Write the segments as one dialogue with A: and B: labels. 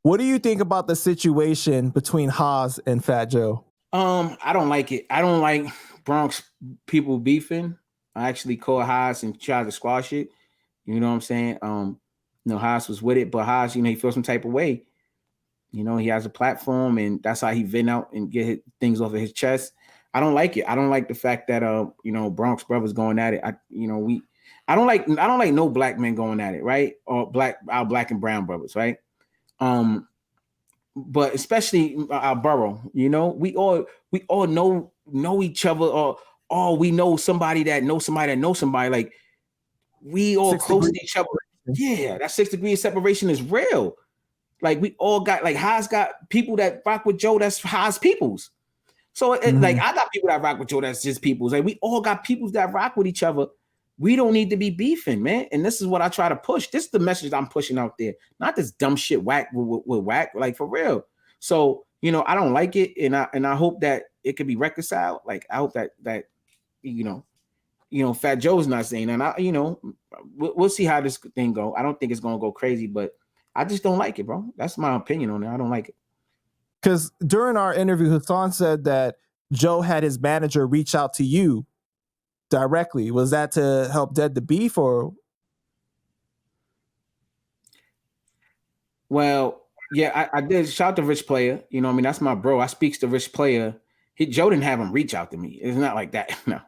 A: What do you think about the situation between Haas and Fat Joe?
B: I don't like it. I don't like Bronx people beefing. I actually called Haas and tried to squash it. You know what I'm saying? Haas was with it, but Haas, he feels some type of way. He has a platform, and that's how he vent out and get things off of his chest. I don't like it. I don't like the fact that Bronx brothers going at it. I don't like no black men going at it, right? Or our black and brown brothers, right? But especially our borough, we all know each other, or we know somebody that knows somebody that knows somebody. Like, we all close to each other. Yeah, that 6 degrees separation is real. Like, we all got, like, Haas got people that rock with Joe that's Haas peoples. So like, I got people that rock with Joe that's just peoples. Like, we all got peoples that rock with each other. We don't need to be beefing, man. And this is what I try to push. This is the message I'm pushing out there. Not this dumb shit whack with whack, like, for real. So, I don't like it, and I hope that it could be reconciled. Like, I hope that Fat Joe's not saying that. We'll see how this thing go. I don't think it's gonna go crazy, but I just don't like it, bro. That's my opinion on it. I don't like it.
A: Because during our interview, Hassan said that Joe had his manager reach out to you directly. Was that to help dead the beef, or?
B: Well, yeah, I did. Shout out to Rich Player. That's my bro. I speaks to Rich Player. Joe didn't have him reach out to me. It's not like that. No.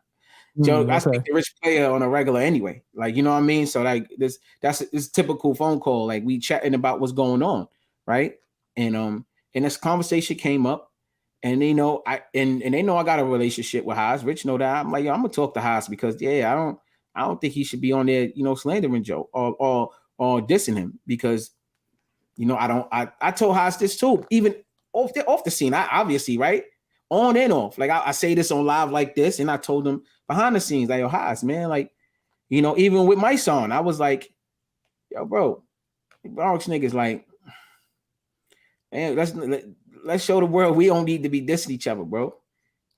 B: Joe, okay. I speak to Rich Player on a regular anyway. Like, you know what I mean? So, like, that's typical phone call. Like, we chatting about what's going on, right? And this conversation came up, and they know I got a relationship with Haas. Rich know that. I'm like, yo, I'm gonna talk to Haas because I don't think he should be on there, slandering Joe or dissing him, because I told Haas this too, even off the scene. I obviously, right, on and off. Like, I say this on live like this, and I told him behind the scenes, like, yo, Haas, man, like, even with my son, I was like, yo, bro, Bronx niggas, like, man, let's show the world we don't need to be dissing each other, bro.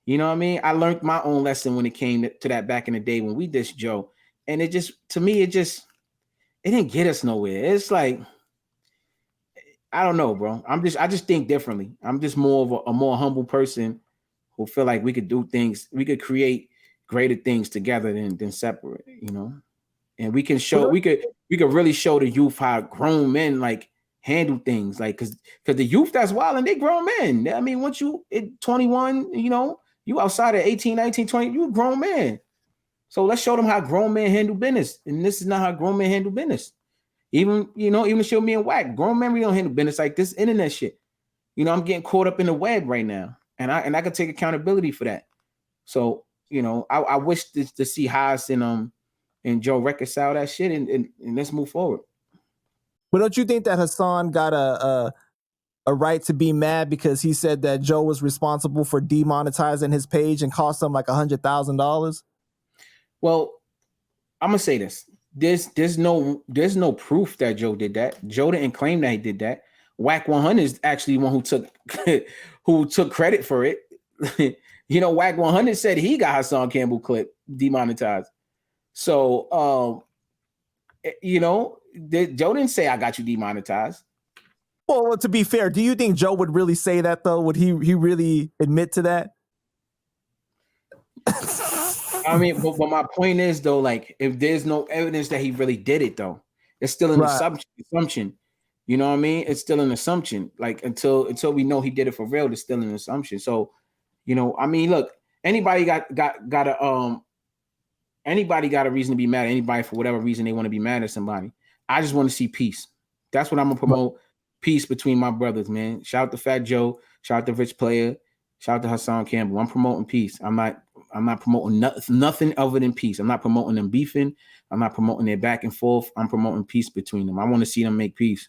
B: You know what I mean? I learned my own lesson when it came to that back in the day when we dissed Joe, and it didn't get us nowhere. It's like, I don't know, bro. I just think differently. I'm just more of a more humble person who feel like we could do things, we could create greater things together than separate, And we can show, we could really show the youth how grown men, like, handle things, like, because the youth that's wild and they grown men. I mean, once you at 21, you outside of 18, 19, 20, you a grown man. So let's show them how grown men handle business. And this is not how grown men handle business. Even show me and whack. Grown men, we don't handle business like this internet shit. I'm getting caught up in the web right now. And I can take accountability for that. So, I wish to see Haas and Joe reconcile that shit and let's move forward.
A: But don't you think that Hassan got a right to be mad because he said that Joe was responsible for demonetizing his page and cost him like $100,000?
B: Well, I'm gonna say this. There's no proof that Joe did that. Joe didn't claim that he did that. Whack 100 is actually one who took credit for it. Whack 100 said he got Hassan Campbell clip demonetized. So, Joe didn't say I got you demonetized.
A: Well, to be fair, do you think Joe would really say that, though? Would he really admit to that?
B: I mean, but my point is, though, like, if there's no evidence that he really did it, though, it's still an assumption. You know what I mean? It's still an assumption. Like, until we know he did it for real, it's still an assumption. So, I mean, look, anybody got a reason to be mad at anybody for whatever reason they want to be mad at somebody. I just want to see peace. That's what I'm gonna promote. Peace between my brothers, man. Shout out to Fat Joe. Shout out to Rich Player. Shout out to Hassan Campbell. I'm promoting peace. I'm not promoting nothing other than peace. I'm not promoting them beefing. I'm not promoting their back and forth. I'm promoting peace between them. I want to see them make peace.